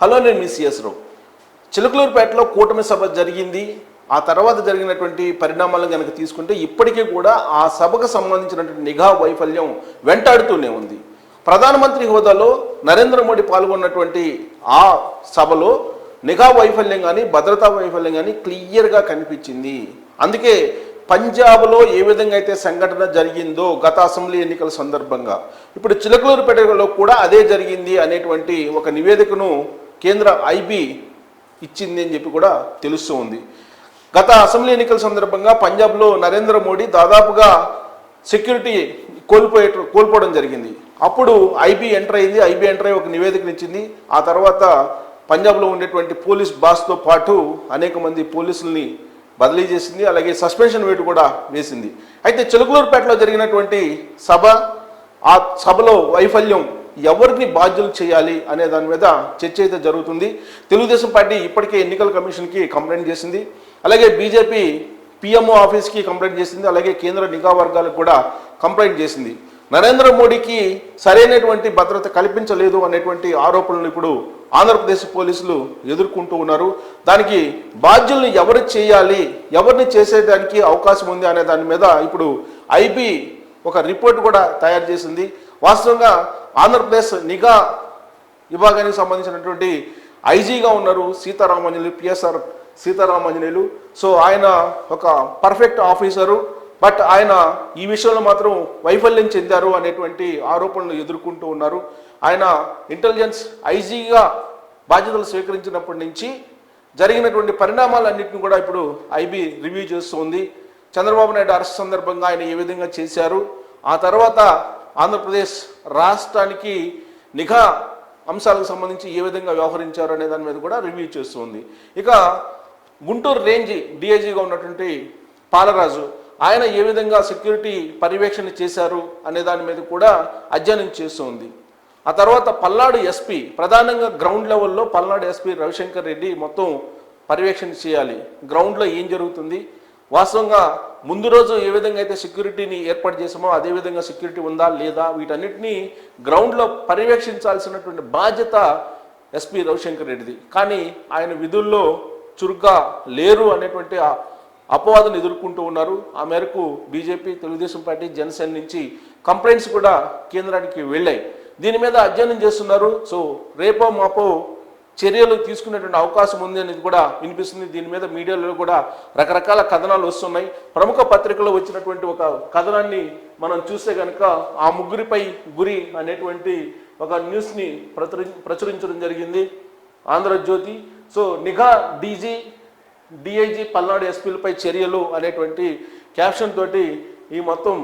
Hello, నేను మీ CS రావు. చిలకలూరుపేటలో కూటమి సభ జరిగింది. ఆ తర్వాత జరిగినటువంటి పరిణామాలను కనుక తీసుకుంటే ఇప్పటికీ కూడా ఆ సభకు సంబంధించినటువంటి నిఘా వైఫల్యం వెంటాడుతూనే ఉంది. ప్రధానమంత్రి హోదాలో నరేంద్ర మోడీ పాల్గొన్నటువంటి ఆ సభలో నిఘా వైఫల్యం కానీ భద్రతా వైఫల్యం కానీ క్లియర్గా కనిపించింది. అందుకే పంజాబ్లో ఏ విధంగా అయితే సంఘటన జరిగిందో గత అసెంబ్లీ ఎన్నికల సందర్భంగా ఇప్పుడు చిలకలూరుపేటలో కూడా అదే జరిగింది అనేటువంటి ఒక నివేదికను కేంద్ర ఐబీ ఇచ్చింది అని చెప్పి కూడా తెలుస్తూ ఉంది. గత అసెంబ్లీ ఎన్నికల సందర్భంగా పంజాబ్లో నరేంద్ర మోడీ దాదాపుగా సెక్యూరిటీ కోల్పోవడం జరిగింది. అప్పుడు ఐబీ ఎంటర్ అయింది. ఐబీ ఎంటర్ అయ్యి ఒక నివేదికను ఇచ్చింది. ఆ తర్వాత పంజాబ్లో ఉండేటువంటి పోలీస్ బాస్తో పాటు అనేక మంది పోలీసుల్ని బదిలీ చేసింది. అలాగే సస్పెన్షన్ వేటు కూడా వేసింది. అయితే చిలకలూరుపేటలో జరిగినటువంటి సభ, ఆ సభలో వైఫల్యం ఎవరిని బాధ్యులు చేయాలి అనే దాని మీద చర్చ అయితే జరుగుతుంది. తెలుగుదేశం పార్టీ ఇప్పటికే ఎన్నికల కమిషన్కి కంప్లైంట్ చేసింది. అలాగే బీజేపీ పిఎంఓ ఆఫీస్కి కంప్లైంట్ చేసింది. అలాగే కేంద్ర నిఘా వర్గాలకు కూడా కంప్లైంట్ చేసింది. నరేంద్ర మోడీకి సరైనటువంటి భద్రత కల్పించలేదు అనేటువంటి ఆరోపణలు ఇప్పుడు ఆంధ్రప్రదేశ్ పోలీసులు ఎదుర్కొంటూ ఉన్నారు. దానికి బాధ్యుల్ని ఎవరు చేయాలి, ఎవరిని చేసేదానికి అవకాశం ఉంది అనే దాని మీద ఇప్పుడు ఐబీ ఒక రిపోర్ట్ కూడా తయారు చేసింది. వాస్తవంగా ఆంధ్రప్రదేశ్ నిఘా విభాగానికి సంబంధించినటువంటి ఐజీగా ఉన్నారు సీతారామాంజనేయులు, పిఎస్ఆర్ సీతారామాంజనేయులు. సో ఆయన ఒక పర్ఫెక్ట్ ఆఫీసరు, బట్ ఆయన ఈ విషయంలో మాత్రం వైఫల్యం చెందారు అనేటువంటి ఆరోపణలు ఎదుర్కొంటూ ఉన్నారు. ఆయన ఇంటెలిజెన్స్ ఐజీగా బాధ్యతలు స్వీకరించినప్పటి నుంచి జరిగినటువంటి పరిణామాలన్నింటినీ కూడా ఇప్పుడు ఐబీ రివ్యూ చేస్తుంది. చంద్రబాబు నాయుడు అరెస్ట్ సందర్భంగా ఆయన ఏ విధంగా చేశారు, ఆ తర్వాత ఆంధ్రప్రదేశ్ రాష్ట్రానికి నిఘా అంశాలకు సంబంధించి ఏ విధంగా వ్యవహరించారు అనే దాని మీద కూడా రివ్యూ చేస్తుంది. ఇక గుంటూరు రేంజ్ డిఐజీగా ఉన్నటువంటి పాలరాజు, ఆయన ఏ విధంగా సెక్యూరిటీ పర్యవేక్షణ చేశారు అనే దాని మీద కూడా అధ్యయనం చేస్తుంది. ఆ తర్వాత పల్నాడు ఎస్పీ, ప్రధానంగా గ్రౌండ్ లెవెల్లో పల్నాడు ఎస్పీ రవిశంకర్ రెడ్డి మొత్తం పర్యవేక్షణ చేయాలి. గ్రౌండ్లో ఏం జరుగుతుంది, వాస్తవంగా ముందు రోజు ఏ విధంగా అయితే సెక్యూరిటీని ఏర్పాటు చేసామో అదేవిధంగా సెక్యూరిటీ ఉందా లేదా, వీటన్నిటినీ గ్రౌండ్లో పర్యవేక్షించాల్సినటువంటి బాధ్యత ఎస్పీ రవిశంకర్ రెడ్డిది. కానీ ఆయన విధుల్లో చురుగ్గా లేరు అనేటువంటి అపవాదం ఎదుర్కొంటూ ఉన్నారు. ఆ మేరకు బీజేపీ, తెలుగుదేశం పార్టీ, జనసేన నుంచి కంప్లైంట్స్ కూడా కేంద్రానికి వెళ్ళాయి. దీని మీద అధ్యయనం చేస్తున్నారు. సో రేపో మాపో చర్యలు తీసుకునేటువంటి అవకాశం ఉంది అనేది కూడా వినిపిస్తుంది. దీని మీద మీడియాలో కూడా రకరకాల కథనాలు వస్తున్నాయి. ప్రముఖ పత్రికలో వచ్చినటువంటి ఒక కథనాన్ని మనం చూస్తే కనుక ఆ ముగ్గురిపై గురి అనేటువంటి ఒక న్యూస్ని ప్రచురించడం జరిగింది ఆంధ్రజ్యోతి. సో నిఘా డిఐజీ పల్నాడు ఎస్పీలపై చర్యలు అనేటువంటి క్యాప్షన్ తోటి ఈ మొత్తం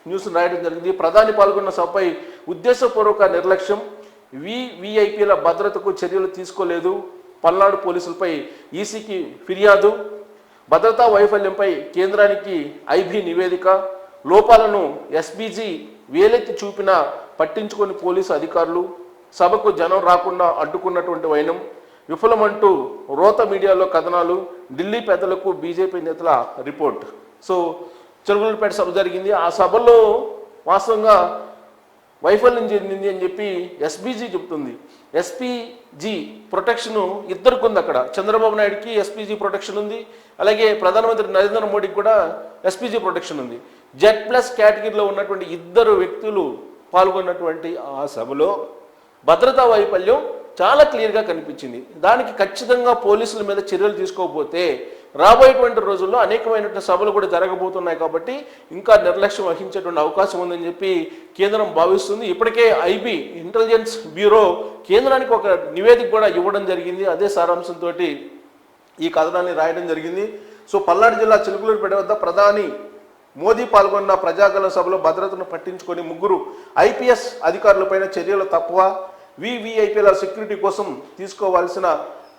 న్యూస్ రాయడం జరిగింది. ప్రధాని పాల్గొన్న సభపై ఉద్దేశపూర్వక నిర్లక్ష్యం, వివిఐపీల భద్రతకు చర్యలు తీసుకోలేదు, పల్నాడు పోలీసులపై ఈసీకి ఫిర్యాదు, భద్రతా వైఫల్యంపై కేంద్రానికి ఐబీ నివేదిక, లోపాలను ఎస్బీజీ వేలెత్తి చూపినా పట్టించుకొని పోలీసు అధికారులు, సభకు జనం రాకుండా అడ్డుకున్నటువంటి వైనం, విఫలమంటూ రోత మీడియాలో కథనాలు, ఢిల్లీ పెద్దలకు బీజేపీ నేతల రిపోర్ట్. సో చిలకలూరుపేట సభ జరిగింది. ఆ సభలో వాస్తవంగా వైఫల్యం చెందింది అని చెప్పి ఎస్బీజీ చెప్తుంది. ఎస్పీజీ ప్రొటెక్షన్ ఇద్దరికి ఉంది. అక్కడ చంద్రబాబు నాయుడుకి ఎస్పీజీ ప్రొటెక్షన్ ఉంది, అలాగే ప్రధానమంత్రి నరేంద్ర మోడీకి కూడా ఎస్పీజీ ప్రొటెక్షన్ ఉంది. Z+ కేటగిరీలో ఉన్నటువంటి ఇద్దరు వ్యక్తులు పాల్గొన్నటువంటి ఆ సభలో భద్రతా వైఫల్యం చాలా క్లియర్గా కనిపించింది. దానికి ఖచ్చితంగా పోలీసుల మీద చర్యలు తీసుకోకపోతే రాబోయేటువంటి రోజుల్లో అనేకమైనటువంటి సభలు కూడా జరగబోతున్నాయి. కాబట్టి ఇంకా నిర్లక్ష్యం వహించేటువంటి అవకాశం ఉందని చెప్పి కేంద్రం భావిస్తుంది. ఇప్పటికే ఐబీ ఇంటెలిజెన్స్ బ్యూరో కేంద్రానికి ఒక నివేదిక కూడా ఇవ్వడం జరిగింది. అదే సారాంశంతో ఈ కథనాన్ని రాయడం జరిగింది. సో పల్నాడు జిల్లా చిలకలూరుపేట వద్ద ప్రధాని మోదీ పాల్గొన్న ప్రజాగల సభలో భద్రతను పట్టించుకొని ముగ్గురు ఐపీఎస్ అధికారులపైన చర్యలు తక్కువ, వివిఐపీల సెక్యూరిటీ కోసం తీసుకోవాల్సిన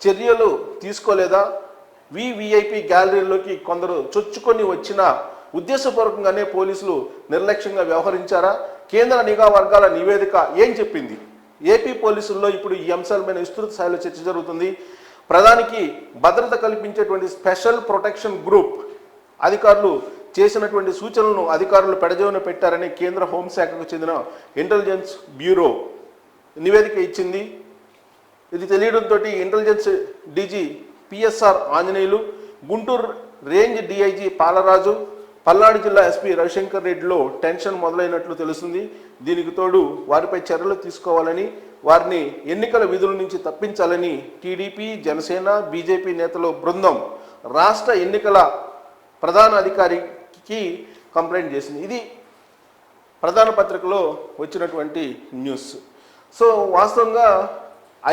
చర్యలు తీసుకోలేదా, వివిఐపీ గ్యాలరీలోకి కొందరు చొచ్చుకొని వచ్చిన ఉద్దేశపూర్వకంగానే పోలీసులు నిర్లక్ష్యంగా వ్యవహరించారా, కేంద్ర నిఘా వర్గాల నివేదిక ఏం చెప్పింది. ఏపీ పోలీసుల్లో ఇప్పుడు ఈ అంశాలపైన విస్తృత స్థాయిలో చర్చ జరుగుతుంది. ప్రధానికి భద్రత కల్పించేటువంటి స్పెషల్ ప్రొటెక్షన్ గ్రూప్ అధికారులు చేసినటువంటి సూచనలను అధికారులు పెడజేవన పెట్టారని కేంద్ర హోంశాఖకు చెందిన ఇంటెలిజెన్స్ బ్యూరో నివేదిక ఇచ్చింది. ఇది తెలియడంతో intelligence DG PSR Anjaneyulu, Guntur range DIG Palaraju, Palnadu జిల్లా ఎస్పీ రవిశంకర్ రెడ్డిలో టెన్షన్ మొదలైనట్లు తెలుస్తుంది. దీనికి తోడు వారిపై చర్యలు తీసుకోవాలని, వారిని ఎన్నికల విధుల నుంచి తప్పించాలని టీడీపీ, జనసేన, బీజేపీ నేతల బృందం రాష్ట్ర ఎన్నికల ప్రధాన అధికారికి కంప్లైంట్ చేసింది. ఇది ప్రధాన పత్రికలో వచ్చినటువంటి న్యూస్. సో వాస్తవంగా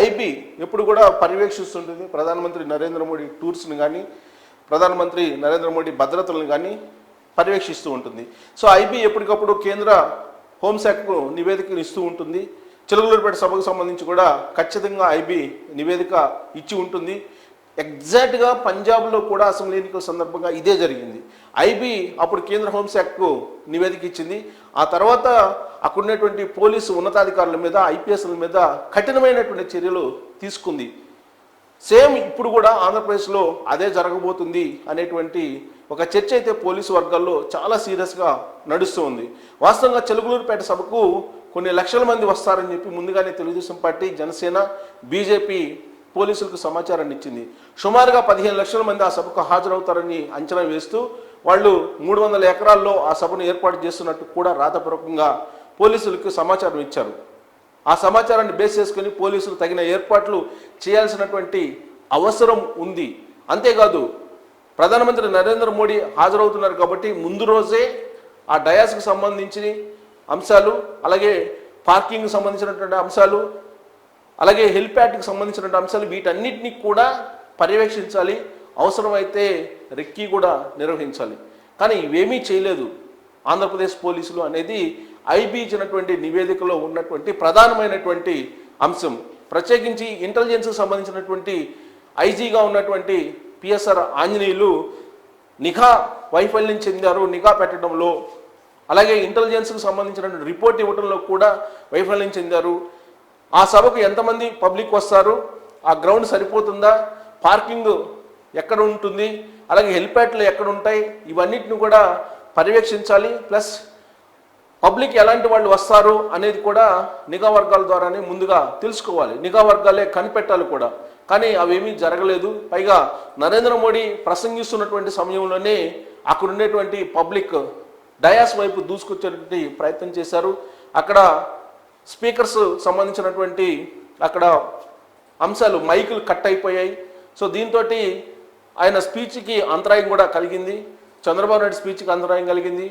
ఐబీ ఎప్పుడు కూడా పర్యవేక్షిస్తుంటుంది ప్రధానమంత్రి నరేంద్ర మోడీ టూర్స్ని కానీ, ప్రధానమంత్రి నరేంద్ర మోడీ భద్రతలను కానీ పర్యవేక్షిస్తూ ఉంటుంది. సో ఐబీ ఎప్పటికప్పుడు కేంద్ర హోంశాఖకు నివేదికలు ఇస్తూ ఉంటుంది. చిలకలూరిపేట సభకు సంబంధించి కూడా ఖచ్చితంగా ఐబీ నివేదిక ఇచ్చి ఉంటుంది. ఎగ్జాక్ట్గా పంజాబ్లో కూడా అసెంబ్లీ ఎన్నికల సందర్భంగా ఇదే జరిగింది. ఐబీ అప్పుడు కేంద్ర హోంశాఖకు నివేదిక ఇచ్చింది. ఆ తర్వాత అక్కడున్నటువంటి పోలీసు ఉన్నతాధికారుల మీద, ఐపీఎస్ల మీద కఠినమైనటువంటి చర్యలు తీసుకుంది. సేమ్ ఇప్పుడు కూడా ఆంధ్రప్రదేశ్లో అదే జరగబోతుంది అనేటువంటి ఒక చర్చ అయితే పోలీసు వర్గాల్లో చాలా సీరియస్గా నడుస్తూ ఉంది. వాస్తవంగా చిలకలూరిపేట సభకు కొన్ని లక్షల మంది వస్తారని చెప్పి ముందుగానే తెలుగుదేశం పార్టీ, జనసేన, బీజేపీ పోలీసులకు సమాచారాన్ని ఇచ్చింది. సుమారుగా 15 లక్షల మంది ఆ సభకు హాజరవుతారని అంచనా వేస్తూ వాళ్ళు 300 ఎకరాల్లో ఆ సభను ఏర్పాటు చేస్తున్నట్టు కూడా రాతపూర్వకంగా పోలీసులకు సమాచారం ఇచ్చారు. ఆ సమాచారాన్ని బేస్ చేసుకుని పోలీసులు తగిన ఏర్పాట్లు చేయాల్సినటువంటి అవసరం ఉంది. అంతేకాదు ప్రధానమంత్రి నరేంద్ర మోడీ హాజరవుతున్నారు కాబట్టి ముందు రోజే ఆ డయాస్కు సంబంధించిన అంశాలు, అలాగే పార్కింగ్కి సంబంధించినటువంటి అంశాలు, అలాగే హెలిప్యాడ్కి సంబంధించినటువంటి అంశాలు, వీటన్నిటినీ కూడా పర్యవేక్షించాలి. అవసరమైతే రెక్కీ కూడా నిర్వహించాలి. కానీ ఇవేమీ చేయలేదు ఆంధ్రప్రదేశ్ పోలీసులు అనేది ఐబీ ఇచ్చినటువంటి నివేదికలో ఉన్నటువంటి ప్రధానమైనటువంటి అంశం. ప్రత్యేకించి ఇంటెలిజెన్స్కి సంబంధించినటువంటి ఐజీగా ఉన్నటువంటి పిఎస్ఆర్ ఆంజనేయులు నిఘా వైఫల్యం చెందారు నిఘా పెట్టడంలో, అలాగే ఇంటెలిజెన్స్కి సంబంధించినటువంటి రిపోర్ట్ ఇవ్వడంలో కూడా వైఫల్యం చెందారు. ఆ సభకు ఎంతమంది పబ్లిక్ వస్తారు, ఆ గ్రౌండ్ సరిపోతుందా, పార్కింగ్ ఎక్కడ ఉంటుంది, అలాగే హెలిప్యాడ్లు ఎక్కడ ఉంటాయి, ఇవన్నిటిని కూడా పర్యవేక్షించాలి. ప్లస్ పబ్లిక్ ఎలాంటి వాళ్ళు వస్తారు అనేది కూడా నిఘా వర్గాల ద్వారానే ముందుగా తెలుసుకోవాలి. నిఘా వర్గాలే కనిపెట్టాలి కూడా. కానీ అవేమీ జరగలేదు. పైగా నరేంద్ర మోడీ ప్రసంగిస్తున్నటువంటి సమయంలోనే అక్కడ ఉండేటువంటి పబ్లిక్ డయాస్ వైపు దూసుకొచ్చేటువంటి ప్రయత్నం చేశారు. అక్కడ స్పీకర్స్ సంబంధించినటువంటి అక్కడ అంశాలు మైకులు కట్ అయిపోయాయి. సో దీంతో ఆయన స్పీచ్కి అంతరాయం కూడా కలిగింది. చంద్రబాబు నాయుడు స్పీచ్కి అంతరాయం కలిగింది.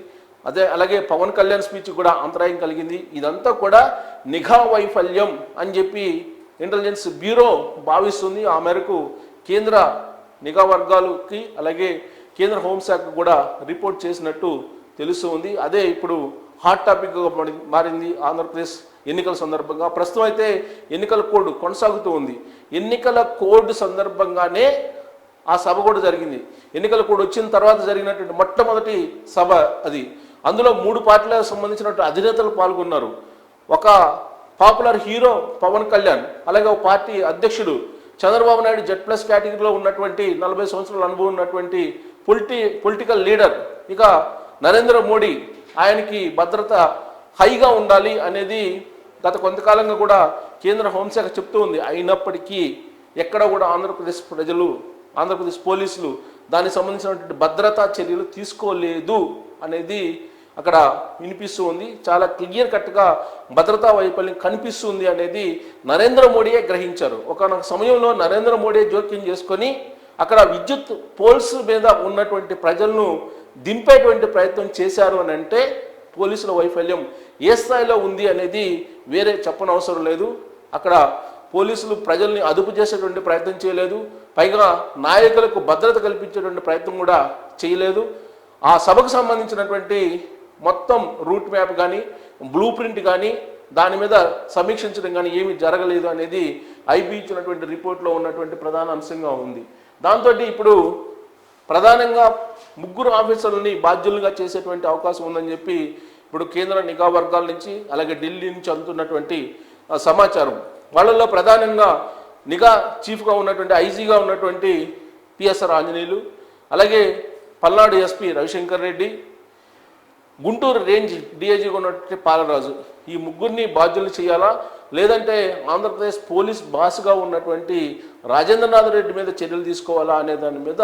అలాగే పవన్ కళ్యాణ్ స్పీచ్ కూడా అంతరాయం కలిగింది. ఇదంతా కూడా నిఘా వైఫల్యం అని చెప్పి ఇంటెలిజెన్స్ బ్యూరో భావిస్తుంది. ఆ మేరకు కేంద్ర నిఘా వర్గాలకి అలాగే కేంద్ర హోంశాఖ కూడా రిపోర్ట్ చేసినట్టు తెలుస్తుంది. అదే ఇప్పుడు హాట్ టాపిక్గా మారింది ఆంధ్రప్రదేశ్ ఎన్నికల సందర్భంగా. ప్రస్తుతం అయితే ఎన్నికల కోడ్ కొనసాగుతూ ఉంది. ఎన్నికల కోడ్ సందర్భంగానే ఆ సభ కూడా జరిగింది. ఎన్నికల కోడ్ వచ్చిన తర్వాత జరిగినటువంటి మొట్టమొదటి సభ అది. అందులో 3 పార్టీలకు సంబంధించినటువంటి అధినేతలు పాల్గొన్నారు. ఒక పాపులర్ హీరో పవన్ కళ్యాణ్, అలాగే ఒక పార్టీ అధ్యక్షుడు చంద్రబాబు నాయుడు Z+ కేటగిరీలో ఉన్నటువంటి 40 సంవత్సరాల అనుభవం ఉన్నటువంటి పొలిటికల్ లీడర్. ఇక నరేంద్ర మోడీ, ఆయనకి భద్రత హైగా ఉండాలి అనేది గత కొంతకాలంగా కూడా కేంద్ర హోంశాఖ చెప్తూ ఉంది. అయినప్పటికీ ఎక్కడ కూడా ఆంధ్రప్రదేశ్ ప్రజలు, ఆంధ్రప్రదేశ్ పోలీసులు దానికి సంబంధించినటువంటి భద్రతా చర్యలు తీసుకోలేదు అనేది అక్కడ వినిపిస్తూ ఉంది. చాలా క్లియర్ కట్గా భద్రతా వైఫల్యం కనిపిస్తుంది అనేది నరేంద్ర మోడీయే గ్రహించారు. ఒకనొక సమయంలో నరేంద్ర మోడీ జోక్యం చేసుకొని అక్కడ విద్యుత్ పోల్స్ మీద ఉన్నటువంటి ప్రజలను దింపేటువంటి ప్రయత్నం చేశారు అని అంటే పోలీసుల వైఫల్యం ఏ స్థాయిలో ఉంది అనేది వేరే చెప్పనవసరం లేదు. అక్కడ పోలీసులు ప్రజల్ని అదుపు చేసేటువంటి ప్రయత్నం చేయలేదు. పైగా నాయకులకు భద్రత కల్పించేటువంటి ప్రయత్నం కూడా చేయలేదు. ఆ సభకు సంబంధించినటువంటి మొత్తం రూట్ మ్యాప్ కానీ, బ్లూ ప్రింట్ కానీ, దాని మీద సమీక్షించడం కానీ ఏమీ జరగలేదు అనేది ఐబీ ఇచ్చినటువంటి రిపోర్ట్లో ఉన్నటువంటి ప్రధాన అంశంగా ఉంది. దాంతో ఇప్పుడు ప్రధానంగా 3 ఆఫీసర్లని బాధ్యులుగా చేసేటువంటి అవకాశం ఉందని చెప్పి ఇప్పుడు కేంద్ర నిఘా వర్గాల నుంచి అలాగే ఢిల్లీ నుంచి అందుతున్నటువంటి సమాచారం. వాళ్ళల్లో ప్రధానంగా నిఘా చీఫ్గా ఉన్నటువంటి ఐజీగా ఉన్నటువంటి పిఎస్ఆర్ ఆంజనేయులు, అలాగే పల్నాడు ఎస్పీ రవిశంకర్ రెడ్డి, గుంటూరు రేంజ్ డిఐజీగా ఉన్నటువంటి పాలరాజు, ఈ ముగ్గురిని బాధ్యులు చేయాలా, లేదంటే ఆంధ్రప్రదేశ్ పోలీస్ బాస్గా ఉన్నటువంటి రాజేంద్రనాథ్ రెడ్డి మీద చర్యలు తీసుకోవాలా అనే దాని మీద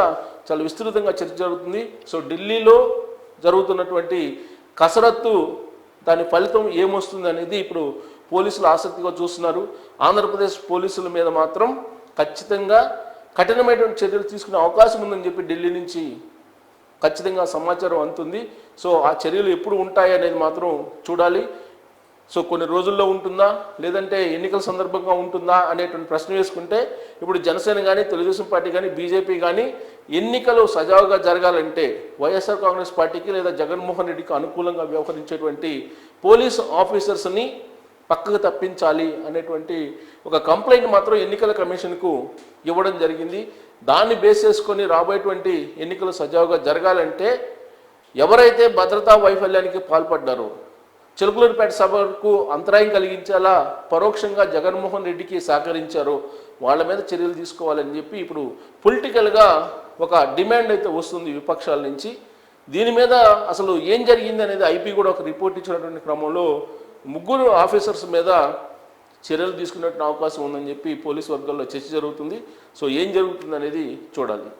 చాలా విస్తృతంగా చర్చ జరుగుతుంది. సో ఢిల్లీలో జరుగుతున్నటువంటి కసరత్తు దాని ఫలితం ఏమొస్తుంది అనేది ఇప్పుడు పోలీసులు ఆసక్తిగా చూస్తున్నారు. ఆంధ్రప్రదేశ్ పోలీసుల మీద మాత్రం ఖచ్చితంగా కఠినమైనటువంటి చర్యలు తీసుకునే అవకాశం ఉందని చెప్పి ఢిల్లీ నుంచి ఖచ్చితంగా సమాచారం అందుతుంది. సో ఆ చర్యలు ఎప్పుడు ఉంటాయి అనేది మాత్రం చూడాలి. సో కొన్ని రోజుల్లో ఉంటుందా, లేదంటే ఎన్నికల సందర్భంగా ఉంటుందా అనేటువంటి ప్రశ్న వేసుకుంటే, ఇప్పుడు జనసేన కానీ, తెలుగుదేశం పార్టీ కానీ, బీజేపీ కానీ ఎన్నికలు సజావుగా జరగాలంటే వైఎస్ఆర్ కాంగ్రెస్ పార్టీకి లేదా జగన్మోహన్ రెడ్డికి అనుకూలంగా వ్యవహరించేటువంటి పోలీసు ఆఫీసర్స్ని పక్కకు తప్పించాలి అనేటువంటి ఒక కంప్లైంట్ మాత్రం ఎన్నికల కమిషన్కు ఇవ్వడం జరిగింది. దాన్ని బేస్ చేసుకొని రాబోయేటువంటి ఎన్నికలు సజావుగా జరగాలంటే ఎవరైతే భద్రతా వైఫల్యానికి పాల్పడ్డారో, చిలుకలూరుపేట సభకు అంతరాయం కలిగించేలా పరోక్షంగా జగన్మోహన్ రెడ్డికి సహకరించారో వాళ్ళ మీద చర్యలు తీసుకోవాలని చెప్పి ఇప్పుడు పొలిటికల్గా ఒక డిమాండ్ అయితే వస్తుంది విపక్షాల నుంచి. దీని మీద అసలు ఏం జరిగింది అనేది ఐపీ కూడా ఒక రిపోర్ట్ ఇచ్చినటువంటి క్రమంలో ముగ్గురు ఆఫీసర్స్ మీద చర్యలు తీసుకునే అవకాశం ఉందని చెప్పి పోలీసు వర్గాల్లో చర్చ జరుగుతుంది. సో ఏం జరుగుతుంది అనేది చూడాలి.